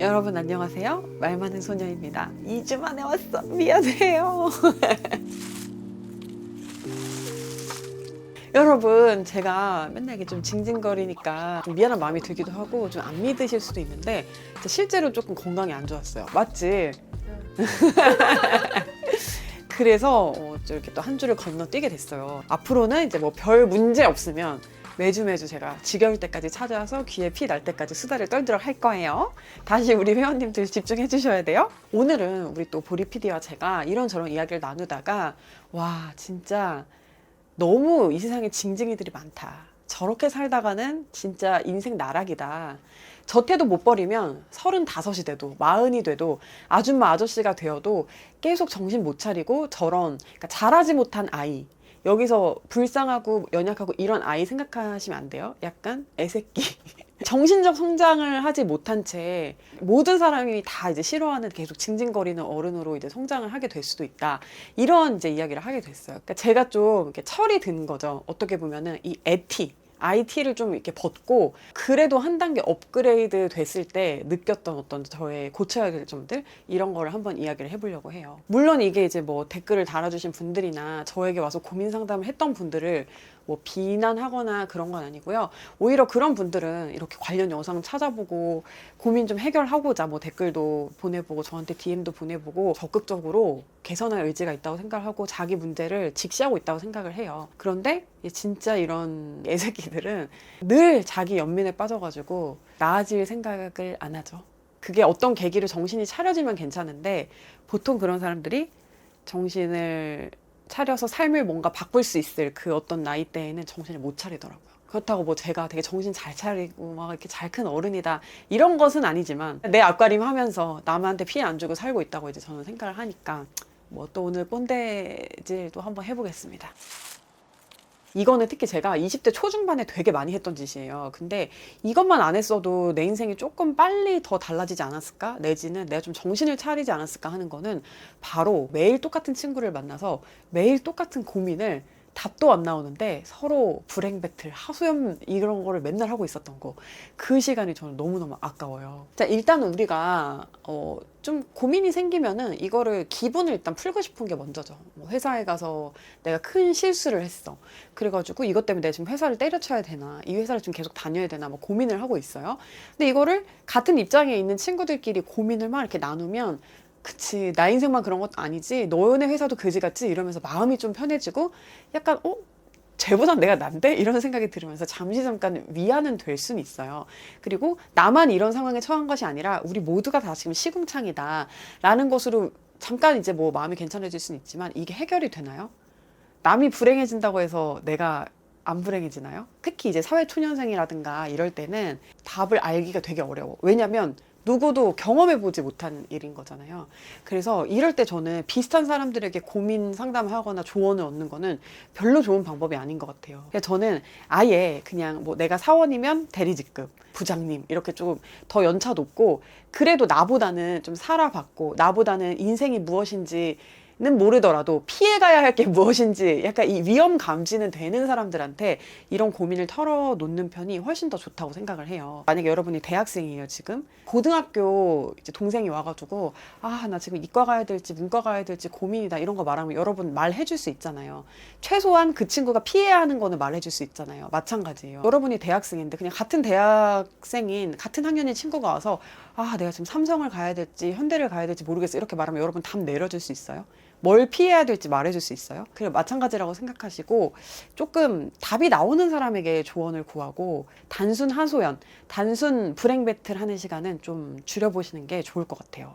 여러분 안녕하세요. 말 많은 소녀입니다. 2주 만에 왔어. 미안해요. 여러분 제가 맨날 이게 좀 징징거리니까 좀 미안한 마음이 들기도 하고 좀 안 믿으실 수도 있는데 실제로 조금 건강이 안 좋았어요. 맞지? 그래서 이렇게 또 한 주를 건너뛰게 됐어요. 앞으로는 이제 뭐 별 문제 없으면 매주 제가 지겨울 때까지 찾아와서 귀에 피 날 때까지 수다를 떨도록 할 거예요. 다시 우리 회원님들 집중해 주셔야 돼요. 오늘은 우리 또 보리 PD와 제가 이런저런 이야기를 나누다가 와 진짜 너무 이 세상에 징징이들이 많다. 저렇게 살다가는 진짜 인생 나락이다. 저 태도 못 버리면 35이 돼도 40이 돼도 아줌마 아저씨가 되어도 계속 정신 못 차리고 저런 그러니까 자라지 못한 아이 여기서 불쌍하고 연약하고 이런 아이 생각하시면 안 돼요. 약간 애새끼. 정신적 성장을 하지 못한 채 모든 사람이 다 이제 싫어하는 계속 징징거리는 어른으로 이제 성장을 하게 될 수도 있다. 이런 이제 이야기를 하게 됐어요. 그러니까 제가 좀 이렇게 철이 든 거죠. 어떻게 보면은 이 애티. IT를 좀 이렇게 벗고 그래도 한 단계 업그레이드 됐을 때 느꼈던 어떤 저의 고쳐야 될 점들 이런 거를 한번 이야기를 해보려고 해요. 물론 이게 이제 뭐 댓글을 달아주신 분들이나 저에게 와서 고민 상담을 했던 분들을 뭐 비난하거나 그런 건 아니고요. 오히려 그런 분들은 이렇게 관련 영상 찾아보고 고민 좀 해결하고자 뭐 댓글도 보내보고 저한테 DM도 보내보고 적극적으로 개선할 의지가 있다고 생각하고 자기 문제를 직시하고 있다고 생각을 해요. 그런데 진짜 이런 애새끼들은 늘 자기 연민에 빠져가지고 나아질 생각을 안 하죠. 그게 어떤 계기로 정신이 차려지면 괜찮은데 보통 그런 사람들이 정신을 차려서 삶을 뭔가 바꿀 수 있을 그 어떤 나이대에는 정신을 못 차리더라고요. 그렇다고 뭐 제가 되게 정신 잘 차리고 막 이렇게 잘 큰 어른이다 이런 것은 아니지만 내 앞가림 하면서 남한테 피해 안 주고 살고 있다고 이제 저는 생각을 하니까 뭐 또 오늘 꼰대질도 한번 해보겠습니다. 이거는 특히 제가 20대 초중반에 되게 많이 했던 짓이에요. 근데 이것만 안 했어도 내 인생이 조금 빨리 더 달라지지 않았을까? 내지는 내가 좀 정신을 차리지 않았을까 하는 거는 바로 매일 똑같은 친구를 만나서 매일 똑같은 고민을 답도 안 나오는데 서로 불행 배틀, 하소연 이런 거를 맨날 하고 있었던 거. 그 시간이 저는 너무너무 아까워요. 자, 일단은 우리가 좀 고민이 생기면은 이거를 기분을 일단 풀고 싶은 게 먼저죠. 뭐 회사에 가서 내가 큰 실수를 했어. 그래가지고 이것 때문에 내가 지금 회사를 때려쳐야 되나, 이 회사를 좀 계속 다녀야 되나, 뭐 고민을 하고 있어요. 근데 이거를 같은 입장에 있는 친구들끼리 고민을 막 이렇게 나누면 그치 나 인생만 그런 것도 아니지 너네 회사도 그지같지 이러면서 마음이 좀 편해지고 약간 쟤보단 내가 난데? 이런 생각이 들으면서 잠시 잠깐 위안은 될 수는 있어요. 그리고 나만 이런 상황에 처한 것이 아니라 우리 모두가 다 지금 시궁창이다 라는 것으로 잠깐 이제 뭐 마음이 괜찮아질 수는 있지만 이게 해결이 되나요? 남이 불행해진다고 해서 내가 안 불행해지나요? 특히 이제 사회초년생이라든가 이럴 때는 답을 알기가 되게 어려워. 왜냐면 누구도 경험해보지 못한 일인 거잖아요. 그래서 이럴 때 저는 비슷한 사람들에게 고민 상담을 하거나 조언을 얻는 거는 별로 좋은 방법이 아닌 것 같아요. 그래서 저는 아예 그냥 뭐 내가 사원이면 대리직급, 부장님 이렇게 조금 더 연차 높고 그래도 나보다는 좀 살아봤고 나보다는 인생이 무엇인지 는 모르더라도 피해가야 할 게 무엇인지 약간 이 위험 감지는 되는 사람들한테 이런 고민을 털어놓는 편이 훨씬 더 좋다고 생각을 해요. 만약에 여러분이 대학생이에요 지금 고등학교 이제 동생이 와가지고 아 나 지금 이과 가야 될지 문과 가야 될지 고민이다 이런 거 말하면 여러분 말해줄 수 있잖아요. 최소한 그 친구가 피해야 하는 거는 말해줄 수 있잖아요. 마찬가지예요. 여러분이 대학생인데 그냥 같은 대학생인 같은 학년인 친구가 와서 아 내가 지금 삼성을 가야 될지 현대를 가야 될지 모르겠어 이렇게 말하면 여러분 답 내려줄 수 있어요? 뭘 피해야 될지 말해줄 수 있어요? 그래 마찬가지라고 생각하시고 조금 답이 나오는 사람에게 조언을 구하고 단순 하소연, 단순 불행 배틀 하는 시간은 좀 줄여보시는 게 좋을 것 같아요.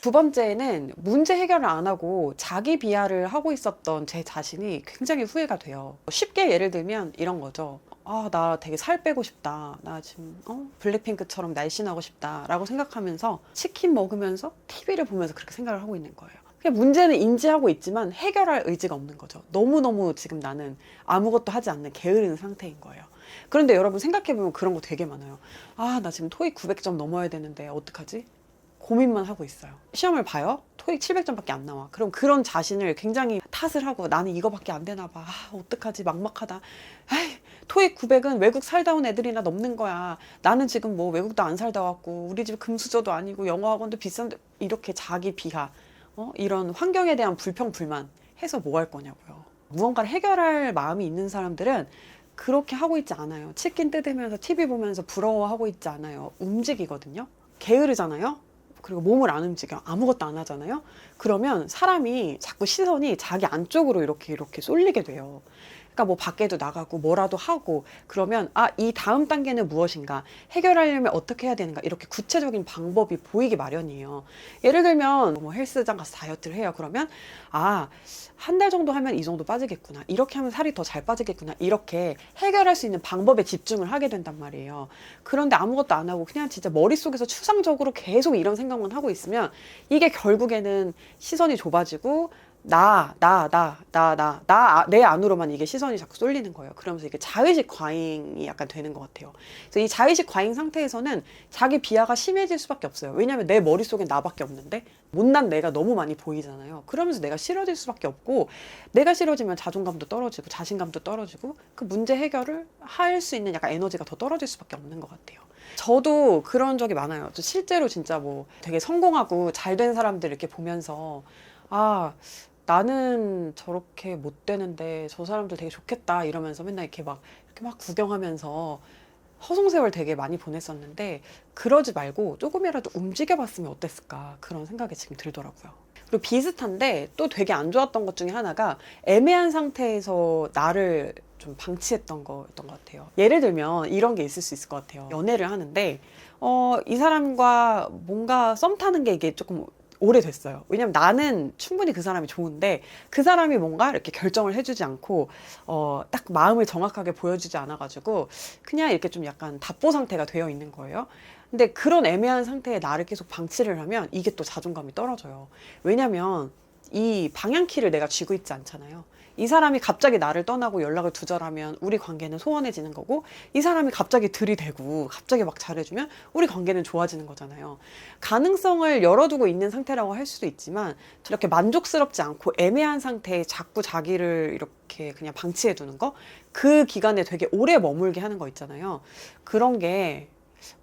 두 번째는 문제 해결을 안 하고 자기 비하를 하고 있었던 제 자신이 굉장히 후회가 돼요. 쉽게 예를 들면 이런 거죠. 아, 나 되게 살 빼고 싶다. 나 지금 블랙핑크처럼 날씬하고 싶다. 라고 생각하면서 치킨 먹으면서 TV를 보면서 그렇게 생각을 하고 있는 거예요. 그냥 문제는 인지하고 있지만 해결할 의지가 없는 거죠. 너무너무 지금 나는 아무것도 하지 않는 게으른 상태인 거예요. 그런데 여러분 생각해보면 그런 거 되게 많아요. 아, 나 지금 토익 900점 넘어야 되는데 어떡하지? 고민만 하고 있어요. 시험을 봐요? 토익 700점밖에 안 나와. 그럼 그런 자신을 굉장히 탓을 하고 나는 이거밖에 안 되나 봐. 아, 어떡하지? 막막하다. 에이, 토익 900은 외국 살다 온 애들이나 넘는 거야. 나는 지금 뭐 외국도 안 살다 왔고 우리 집 금수저도 아니고 영어 학원도 비싼데 이렇게 자기 비하, 이런 환경에 대한 불평 불만 해서 뭐 할 거냐고요. 무언가를 해결할 마음이 있는 사람들은 그렇게 하고 있지 않아요. 치킨 뜯으면서 TV 보면서 부러워하고 있지 않아요. 움직이거든요. 게으르잖아요. 그리고 몸을 안 움직여. 아무것도 안 하잖아요. 그러면 사람이 자꾸 시선이 자기 안쪽으로 이렇게 쏠리게 돼요. 그러니까 뭐 밖에도 나가고 뭐라도 하고 그러면 이 다음 단계는 무엇인가, 해결하려면 어떻게 해야 되는가, 이렇게 구체적인 방법이 보이기 마련이에요. 예를 들면 뭐 헬스장 가서 다이어트를 해요. 그러면 한 달 정도 하면 이 정도 빠지겠구나, 이렇게 하면 살이 더 잘 빠지겠구나, 이렇게 해결할 수 있는 방법에 집중을 하게 된단 말이에요. 그런데 아무것도 안 하고 그냥 진짜 머릿속에서 추상적으로 계속 이런 생각만 하고 있으면 이게 결국에는 시선이 좁아지고 내 안으로만 이게 시선이 자꾸 쏠리는 거예요. 그러면서 이게 자의식 과잉이 약간 되는 것 같아요. 그래서 이 자의식 과잉 상태에서는 자기 비하가 심해질 수밖에 없어요. 왜냐하면 내 머릿속에 나밖에 없는데 못난 내가 너무 많이 보이잖아요. 그러면서 내가 싫어질 수밖에 없고, 내가 싫어지면 자존감도 떨어지고 자신감도 떨어지고 그 문제 해결을 할 수 있는 약간 에너지가 더 떨어질 수밖에 없는 것 같아요. 저도 그런 적이 많아요. 저 실제로 진짜 뭐 되게 성공하고 잘 된 사람들 이렇게 보면서 나는 저렇게 못 되는데 저 사람들 되게 좋겠다 이러면서 맨날 이렇게 막 구경하면서 허송세월 되게 많이 보냈었는데, 그러지 말고 조금이라도 움직여 봤으면 어땠을까, 그런 생각이 지금 들더라고요. 그리고 비슷한데 또 되게 안 좋았던 것 중에 하나가 애매한 상태에서 나를 좀 방치했던 거였던 것 같아요. 예를 들면 이런 게 있을 수 있을 것 같아요. 연애를 하는데 이 사람과 뭔가 썸 타는 게 이게 조금 오래됐어요. 왜냐면 나는 충분히 그 사람이 좋은데 그 사람이 뭔가 이렇게 결정을 해주지 않고 딱 마음을 정확하게 보여주지 않아가지고 그냥 이렇게 좀 약간 답보 상태가 되어 있는 거예요. 근데 그런 애매한 상태에 나를 계속 방치를 하면 이게 또 자존감이 떨어져요. 왜냐면 이 방향키를 내가 쥐고 있지 않잖아요. 이 사람이 갑자기 나를 떠나고 연락을 두절하면 우리 관계는 소원해지는 거고, 이 사람이 갑자기 들이대고 갑자기 막 잘해주면 우리 관계는 좋아지는 거잖아요. 가능성을 열어두고 있는 상태라고 할 수도 있지만 저렇게 만족스럽지 않고 애매한 상태에 자꾸 자기를 이렇게 그냥 방치해 두는 거, 그 기간에 되게 오래 머물게 하는 거 있잖아요. 그런 게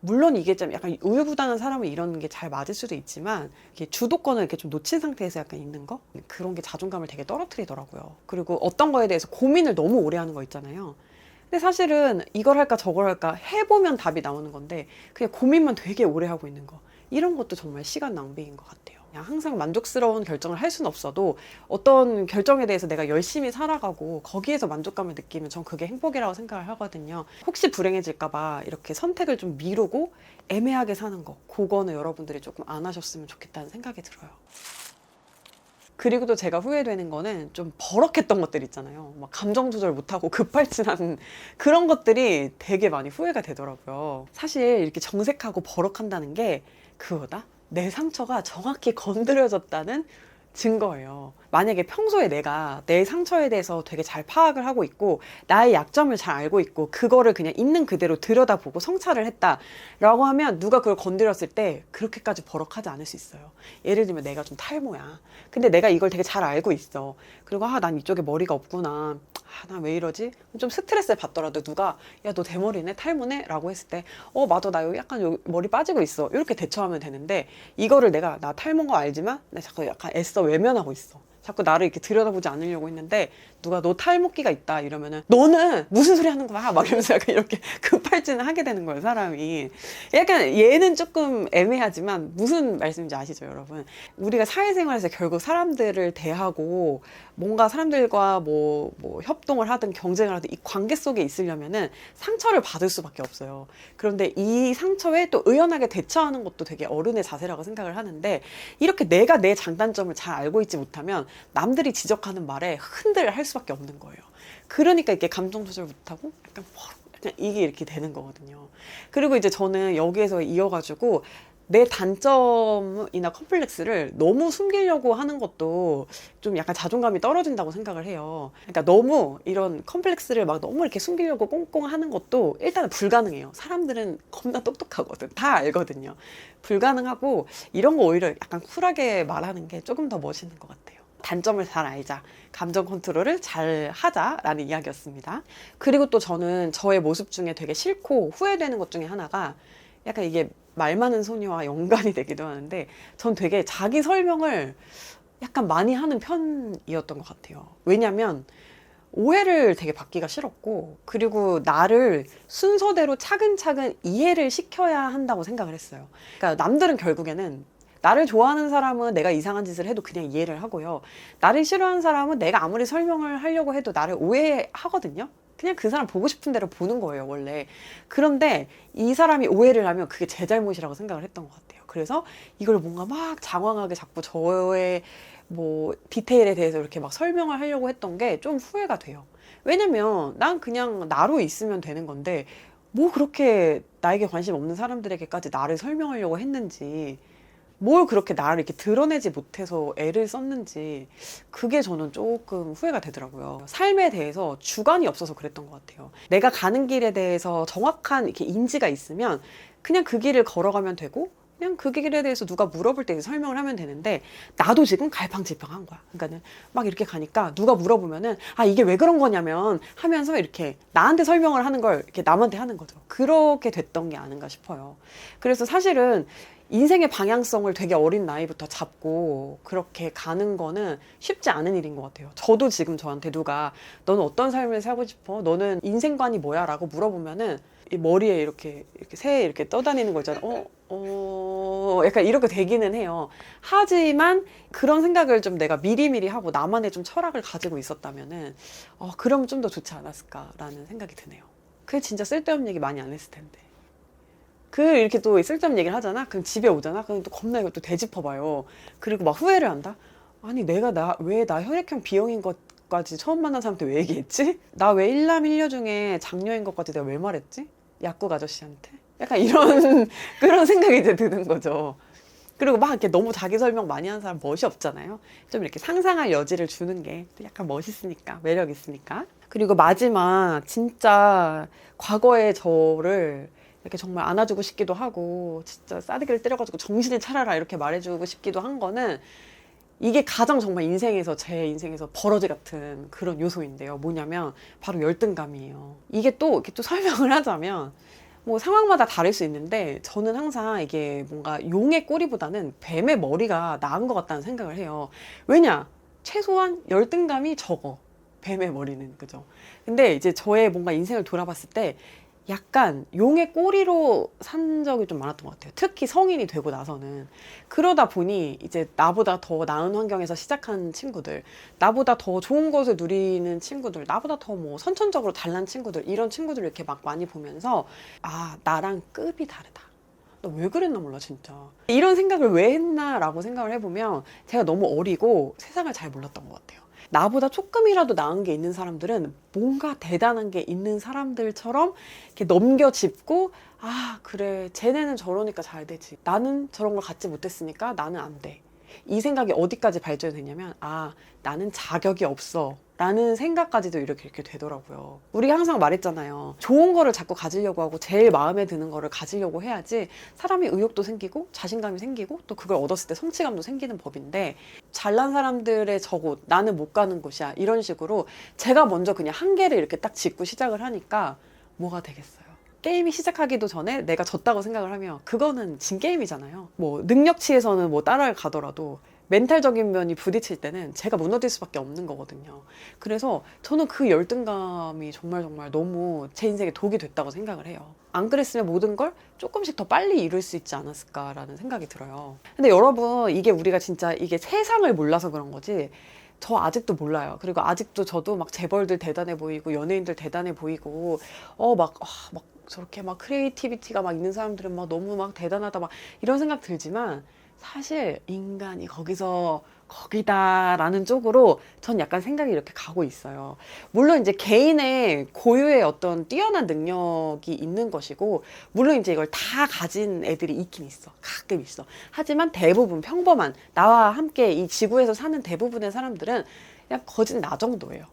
물론 이게 좀 약간 우유부단한 사람은 이런 게 잘 맞을 수도 있지만, 이게 주도권을 이렇게 좀 놓친 상태에서 약간 있는 거, 그런 게 자존감을 되게 떨어뜨리더라고요. 그리고 어떤 거에 대해서 고민을 너무 오래 하는 거 있잖아요. 근데 사실은 이걸 할까 저걸 할까 해보면 답이 나오는 건데 그냥 고민만 되게 오래 하고 있는 거, 이런 것도 정말 시간 낭비인 것 같아요. 그냥 항상 만족스러운 결정을 할 수는 없어도 어떤 결정에 대해서 내가 열심히 살아가고 거기에서 만족감을 느끼면 전 그게 행복이라고 생각을 하거든요. 혹시 불행해질까봐 이렇게 선택을 좀 미루고 애매하게 사는 거, 그거는 여러분들이 조금 안 하셨으면 좋겠다는 생각이 들어요. 그리고 또 제가 후회되는 거는 좀 버럭했던 것들 있잖아요. 막 감정 조절 못하고 급발진하는 그런 것들이 되게 많이 후회가 되더라고요. 사실 이렇게 정색하고 버럭한다는 게 그거다? 내 상처가 정확히 건드려졌다는 증거예요. 만약에 평소에 내가 내 상처에 대해서 되게 잘 파악을 하고 있고 나의 약점을 잘 알고 있고 그거를 그냥 있는 그대로 들여다보고 성찰을 했다라고 하면 누가 그걸 건드렸을 때 그렇게까지 버럭하지 않을 수 있어요. 예를 들면 내가 좀 탈모야. 근데 내가 이걸 되게 잘 알고 있어. 그리고 난 이쪽에 머리가 없구나. 나 왜 이러지? 좀 스트레스를 받더라도 누가 야, 너 대머리네? 탈모네? 라고 했을 때 맞아, 나 여기 약간 머리 빠지고 있어. 이렇게 대처하면 되는데, 이거를 내가 나 탈모인 거 알지만 나 자꾸 약간 애써 외면하고 있어. 자꾸 나를 이렇게 들여다보지 않으려고 했는데 누가 너 탈모기가 있다 이러면은 너는 무슨 소리 하는 거야? 막 이러면서 약간 이렇게 급발진을 하게 되는 거예요, 사람이. 약간 얘는 조금 애매하지만 무슨 말씀인지 아시죠, 여러분? 우리가 사회생활에서 결국 사람들을 대하고 뭔가 사람들과 뭐 협동을 하든 경쟁을 하든 이 관계 속에 있으려면은 상처를 받을 수밖에 없어요. 그런데 이 상처에 또 의연하게 대처하는 것도 되게 어른의 자세라고 생각을 하는데, 이렇게 내가 내 장단점을 잘 알고 있지 못하면 남들이 지적하는 말에 흔들을 할 수밖에 없는 거예요. 그러니까 이게 감정 조절 못하고 약간 이게 이렇게 되는 거거든요. 그리고 이제 저는 여기에서 이어가지고 내 단점이나 컴플렉스를 너무 숨기려고 하는 것도 좀 약간 자존감이 떨어진다고 생각을 해요. 그러니까 너무 이런 컴플렉스를 막 너무 이렇게 숨기려고 꽁꽁 하는 것도 일단은 불가능해요. 사람들은 겁나 똑똑하거든. 다 알거든요. 불가능하고 이런 거 오히려 약간 쿨하게 말하는 게 조금 더 멋있는 것 같아요. 단점을 잘 알자. 감정 컨트롤을 잘 하자라는 이야기였습니다. 그리고 또 저는 저의 모습 중에 되게 싫고 후회되는 것 중에 하나가 약간 이게 말 많은 소녀와 연관이 되기도 하는데 전 되게 자기 설명을 약간 많이 하는 편이었던 것 같아요. 왜냐면 오해를 되게 받기가 싫었고 그리고 나를 순서대로 차근차근 이해를 시켜야 한다고 생각을 했어요. 그러니까 남들은 결국에는 나를 좋아하는 사람은 내가 이상한 짓을 해도 그냥 이해를 하고요. 나를 싫어하는 사람은 내가 아무리 설명을 하려고 해도 나를 오해하거든요. 그냥 그 사람 보고 싶은 대로 보는 거예요, 원래. 그런데 이 사람이 오해를 하면 그게 제 잘못이라고 생각을 했던 것 같아요. 그래서 이걸 뭔가 막 장황하게 자꾸 저의 뭐 디테일에 대해서 이렇게 막 설명을 하려고 했던 게 좀 후회가 돼요. 왜냐면 난 그냥 나로 있으면 되는 건데 뭐 그렇게 나에게 관심 없는 사람들에게까지 나를 설명하려고 했는지 뭘 그렇게 나를 이렇게 드러내지 못해서 애를 썼는지 그게 저는 조금 후회가 되더라고요. 삶에 대해서 주관이 없어서 그랬던 것 같아요. 내가 가는 길에 대해서 정확한 이렇게 인지가 있으면 그냥 그 길을 걸어가면 되고 그냥 그 길에 대해서 누가 물어볼 때 설명을 하면 되는데 나도 지금 갈팡질팡한 거야. 그러니까는 막 이렇게 가니까 누가 물어보면은 아 이게 왜 그런 거냐면 하면서 이렇게 나한테 설명을 하는 걸 이렇게 남한테 하는 거죠. 그렇게 됐던 게 아닌가 싶어요. 그래서 사실은 인생의 방향성을 되게 어린 나이부터 잡고 그렇게 가는 거는 쉽지 않은 일인 것 같아요. 저도 지금 저한테 누가 너는 어떤 삶을 살고 싶어? 너는 인생관이 뭐야? 라고 물어보면은 이 머리에 이렇게 새 이렇게 떠다니는 거 있잖아요. 약간 이렇게 되기는 해요. 하지만 그런 생각을 좀 내가 미리미리 하고 나만의 좀 철학을 가지고 있었다면은 그러면 좀 더 좋지 않았을까라는 생각이 드네요. 그게 진짜 쓸데없는 얘기 많이 안 했을 텐데. 이렇게 또 쓸데없는 얘기를 하잖아? 그럼 집에 오잖아? 그럼 또 겁나 이거 또 되짚어봐요. 그리고 막 후회를 한다? 아니, 왜 나 혈액형 B형인 것까지 처음 만난 사람한테 왜 얘기했지? 나 왜 일남 일녀 중에 장녀인 것까지 내가 왜 말했지? 약국 아저씨한테? 약간 이런, 그런 생각이 이제 드는 거죠. 그리고 막 이렇게 너무 자기 설명 많이 하는 사람 멋이 없잖아요? 좀 이렇게 상상할 여지를 주는 게 약간 멋있으니까, 매력 있으니까. 그리고 마지막, 진짜 과거의 저를 이렇게 정말 안아주고 싶기도 하고 진짜 싸대기를 때려가지고 정신을 차려라 이렇게 말해주고 싶기도 한 거는 이게 가장 정말 제 인생에서 버러지 같은 그런 요소인데요. 뭐냐면 바로 열등감이에요. 이게 또 이렇게 또 설명을 하자면 뭐 상황마다 다를 수 있는데 저는 항상 이게 뭔가 용의 꼬리보다는 뱀의 머리가 나은 것 같다는 생각을 해요. 왜냐? 최소한 열등감이 적어. 뱀의 머리는. 그죠? 근데 이제 저의 뭔가 인생을 돌아봤을 때 약간 용의 꼬리로 산 적이 좀 많았던 것 같아요. 특히 성인이 되고 나서는. 그러다 보니 이제 나보다 더 나은 환경에서 시작한 친구들, 나보다 더 좋은 것을 누리는 친구들, 나보다 더 뭐 선천적으로 잘난 친구들, 이런 친구들을 이렇게 막 많이 보면서 아, 나랑 급이 다르다. 나 왜 그랬나 몰라 진짜. 이런 생각을 왜 했나라고 생각을 해보면 제가 너무 어리고 세상을 잘 몰랐던 것 같아요. 나보다 조금이라도 나은 게 있는 사람들은 뭔가 대단한 게 있는 사람들처럼 이렇게 넘겨짚고 아 그래 쟤네는 저러니까 잘 되지 나는 저런 걸 갖지 못했으니까 나는 안 돼. 이 생각이 어디까지 발전되냐면 아 나는 자격이 없어 라는 생각까지도 이렇게 되더라고요. 우리가 항상 말했잖아요. 좋은 거를 자꾸 가지려고 하고 제일 마음에 드는 거를 가지려고 해야지 사람이 의욕도 생기고 자신감이 생기고 또 그걸 얻었을 때 성취감도 생기는 법인데 잘난 사람들의 저곳 나는 못 가는 곳이야 이런 식으로 제가 먼저 그냥 한계를 이렇게 딱 짚고 시작을 하니까 뭐가 되겠어요. 게임이 시작하기도 전에 내가 졌다고 생각을 하면 그거는 진 게임이잖아요. 뭐 능력치에서는 뭐 따라가더라도 멘탈적인 면이 부딪힐 때는 제가 무너질 수밖에 없는 거거든요. 그래서 저는 그 열등감이 정말 너무 제 인생에 독이 됐다고 생각을 해요. 안 그랬으면 모든 걸 조금씩 더 빨리 이룰 수 있지 않았을까라는 생각이 들어요. 근데 여러분 이게 우리가 진짜 이게 세상을 몰라서 그런 거지 저 아직도 몰라요. 그리고 아직도 저도 막 재벌들 대단해 보이고 연예인들 대단해 보이고 막 저렇게 막 크리에이티비티가 막 있는 사람들은 막 너무 막 대단하다 막 이런 생각 들지만 사실 인간이 거기다라는 쪽으로 전 약간 생각이 이렇게 가고 있어요. 물론 이제 개인의 고유의 어떤 뛰어난 능력이 있는 것이고 물론 이제 이걸 다 가진 애들이 있긴 있어. 가끔 있어. 하지만 대부분 평범한 나와 함께 이 지구에서 사는 대부분의 사람들은 그냥 거진 나 정도예요.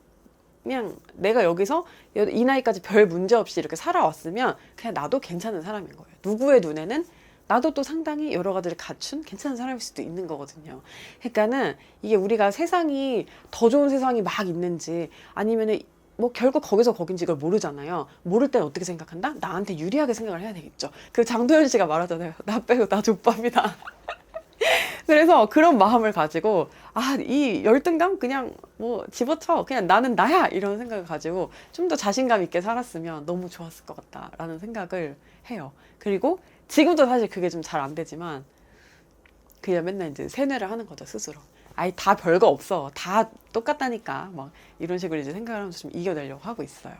그냥 내가 여기서 이 나이까지 별 문제 없이 이렇게 살아왔으면 그냥 나도 괜찮은 사람인 거예요. 누구의 눈에는 나도 또 상당히 여러 가지를 갖춘 괜찮은 사람일 수도 있는 거거든요. 그러니까는 이게 우리가 세상이 더 좋은 세상이 막 있는지 아니면은 뭐 결국 거기서 거긴지 이걸 모르잖아요. 모를 때는 어떻게 생각한다? 나한테 유리하게 생각을 해야 되겠죠. 그 장도연 씨가 말하잖아요. 나 빼고 나 족밥이다. 그래서 그런 마음을 가지고 이 열등감 그냥 뭐 집어쳐. 그냥 나는 나야. 이런 생각을 가지고 좀 더 자신감 있게 살았으면 너무 좋았을 것 같다라는 생각을 해요. 그리고 지금도 사실 그게 좀 잘 안 되지만 그냥 맨날 이제 세뇌를 하는 거죠, 스스로. 아이, 다 별거 없어. 다 똑같다니까. 막 이런 식으로 이제 생각을 하면서 좀 이겨내려고 하고 있어요.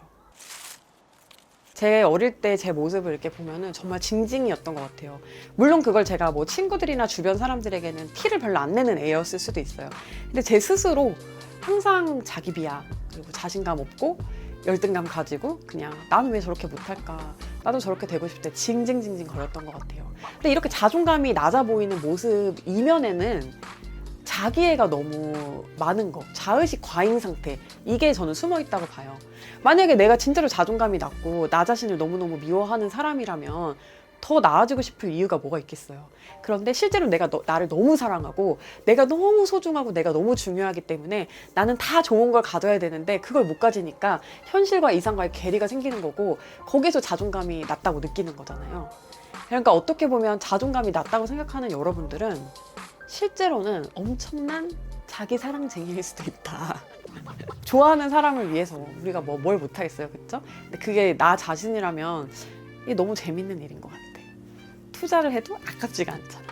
제 어릴 때 제 모습을 이렇게 보면은 정말 징징이었던 것 같아요. 물론 그걸 제가 뭐 친구들이나 주변 사람들에게는 티를 별로 안 내는 애였을 수도 있어요. 근데 제 스스로 항상 자기 비하, 그리고 자신감 없고 열등감 가지고 그냥 나는 왜 저렇게 못할까? 나도 저렇게 되고 싶대. 징징징징 거렸던 것 같아요. 근데 이렇게 자존감이 낮아 보이는 모습 이면에는 자기애가 너무 많은 거, 자의식 과잉 상태, 이게 저는 숨어 있다고 봐요. 만약에 내가 진짜로 자존감이 낮고 나 자신을 너무너무 미워하는 사람이라면 더 나아지고 싶을 이유가 뭐가 있겠어요. 그런데 실제로 내가 나를 너무 사랑하고 내가 너무 소중하고 내가 너무 중요하기 때문에 나는 다 좋은 걸 가져야 되는데 그걸 못 가지니까 현실과 이상과의 괴리가 생기는 거고 거기서 자존감이 낮다고 느끼는 거잖아요. 그러니까 어떻게 보면 자존감이 낮다고 생각하는 여러분들은 실제로는 엄청난 자기 사랑쟁이일 수도 있다. 좋아하는 사람을 위해서 우리가 뭘 못하겠어요, 그쵸? 근데 그게 나 자신이라면 이게 너무 재밌는 일인 것 같아. 투자를 해도 아깝지가 않잖아.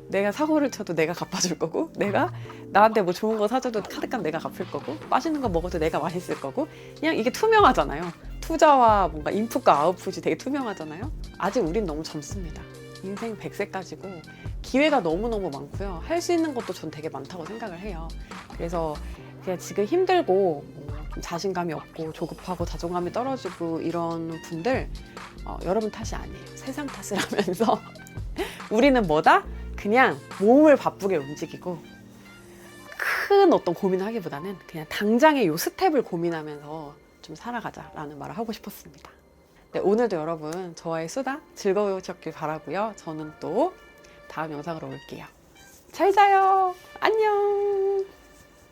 내가 사고를 쳐도 내가 갚아줄 거고, 내가 나한테 뭐 좋은 거 사줘도 카드값 내가 갚을 거고, 맛있는 거 먹어도 내가 맛있을 거고, 그냥 이게 투명하잖아요. 투자와 뭔가 인풋과 아웃풋이 되게 투명하잖아요. 아직 우린 너무 젊습니다. 인생 100세까지고 기회가 너무너무 많고요. 할 수 있는 것도 전 되게 많다고 생각을 해요. 그래서 그냥 지금 힘들고 자신감이 없고 조급하고 자존감이 떨어지고 이런 분들 여러분 탓이 아니에요. 세상 탓을 하면서 우리는 뭐다? 그냥 몸을 바쁘게 움직이고 큰 어떤 고민을 하기보다는 그냥 당장의 요 스텝을 고민하면서 좀 살아가자라는 말을 하고 싶었습니다. 네, 오늘도 여러분 저와의 수다 즐거우셨길 바라고요. 저는 또 다음 영상으로 올게요. 잘 자요. 안녕.